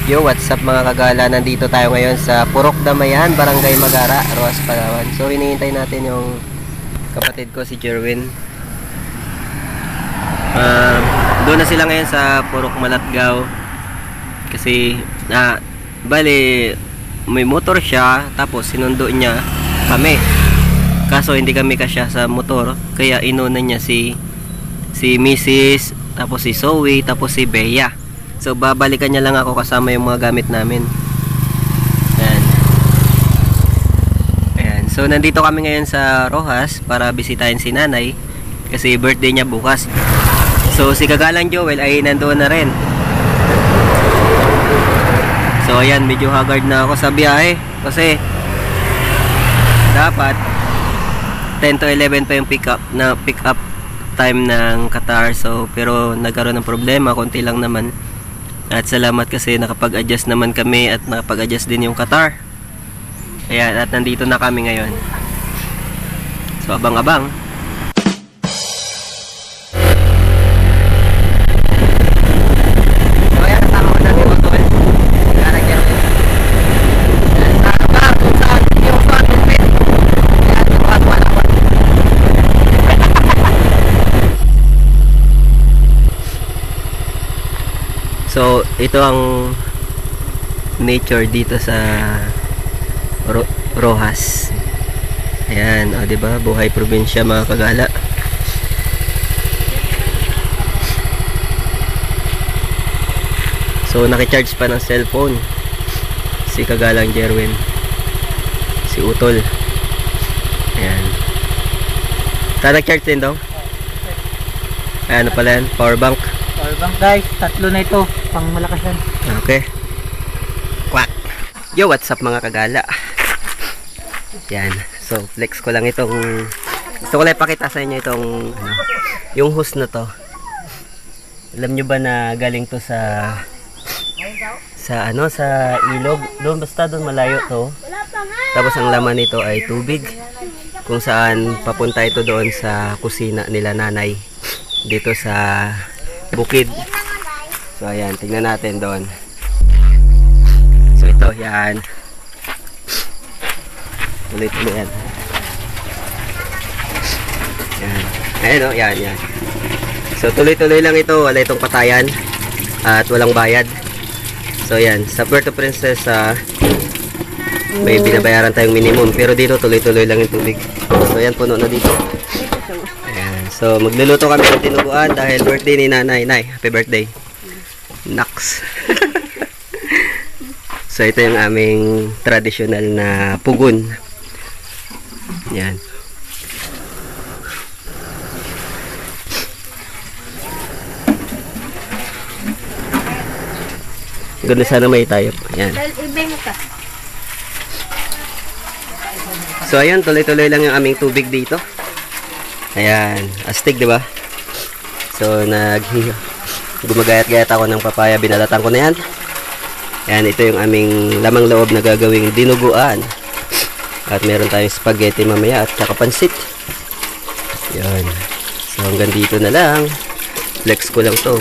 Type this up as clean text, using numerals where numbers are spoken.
Yo, what's up mga kagala? Nandito tayo ngayon sa Purok Damayan, Barangay Magara, Roas, Palawan. So, hinihintay natin yung kapatid ko, si Jerwin. Doon na sila ngayon sa Purok Malatgaw. Kasi, bali, may motor siya, tapos sinundo niya kami. Kaso, hindi kami kasya sa motor, kaya inuna niya si Mrs., tapos si Zoe, tapos si Bea. So babalikan niya lang ako kasama yung mga gamit namin. Ayan. So nandito kami ngayon sa Rojas para bisitahin si nanay kasi birthday niya bukas. So si Kagalang Joel ay nandoon na rin. So ayan, medyo haggard na ako sa biyahe kasi dapat 10 to 11 pa yung pick up time ng Qatar. So pero nagkaroon ng problema, konti lang naman. At salamat kasi nakapag-adjust naman kami at nakapag-adjust din yung Qatar. Ayan, at nandito na kami ngayon. So abang-abang. So ayan, kasama ko natin yung tol. Nagkaragyan. Nakabang kung saan yung saan yung pin. Ayan, wala ko. So, ito ang nature dito sa Rojas. Ayan, diba? Buhay probinsya mga kagala. So, nakicharge pa ng cellphone si Kagalang Jerwin. Si Utol. Ayan. Nag-charge din daw? Ayan, ano pala yan? Power bank. Powerbank guys, tatlo na ito, pang malakas yan. Okay. Quack. Yo, what's up mga kagala? Yan. So, flex ko lang itong gusto ko lang ipakita sa inyo itong yung hose na to. Alam nyo ba na galing to sa ilog? Doon, basta doon malayo to. Tapos ang laman nito ay tubig. Kung saan papunta ito doon sa kusina nila nanay. Dito sa bukid. So ayan, tingnan natin doon. So ito, yan. Tuloy-tuloy yan. Yan. Ayan o, yan. So tuloy-tuloy lang ito. Wala itong patayan. At walang bayad. So yan, sa Puerto Princesa may binabayaran tayong minimum. Pero dito tuloy-tuloy lang yung tubig. So yan, puno na dito. So magluluto kami ng tinuguan dahil birthday ni nanay. Nay, happy birthday. Naks. So ito yung aming traditional na pugon. Yan. Ganda sana may tayo. Yan. So ayun, tuloy-tuloy lang yung aming tubig dito. Ayan, astig, diba? So, gumagayat-gayat ako ng papaya. Binalatan ko na yan. Ayan, ito yung aming lamang loob na gagawing dinuguan. At meron tayong spaghetti mamaya at saka pansit. Ayan. So, hanggang dito na lang. Flex ko lang to.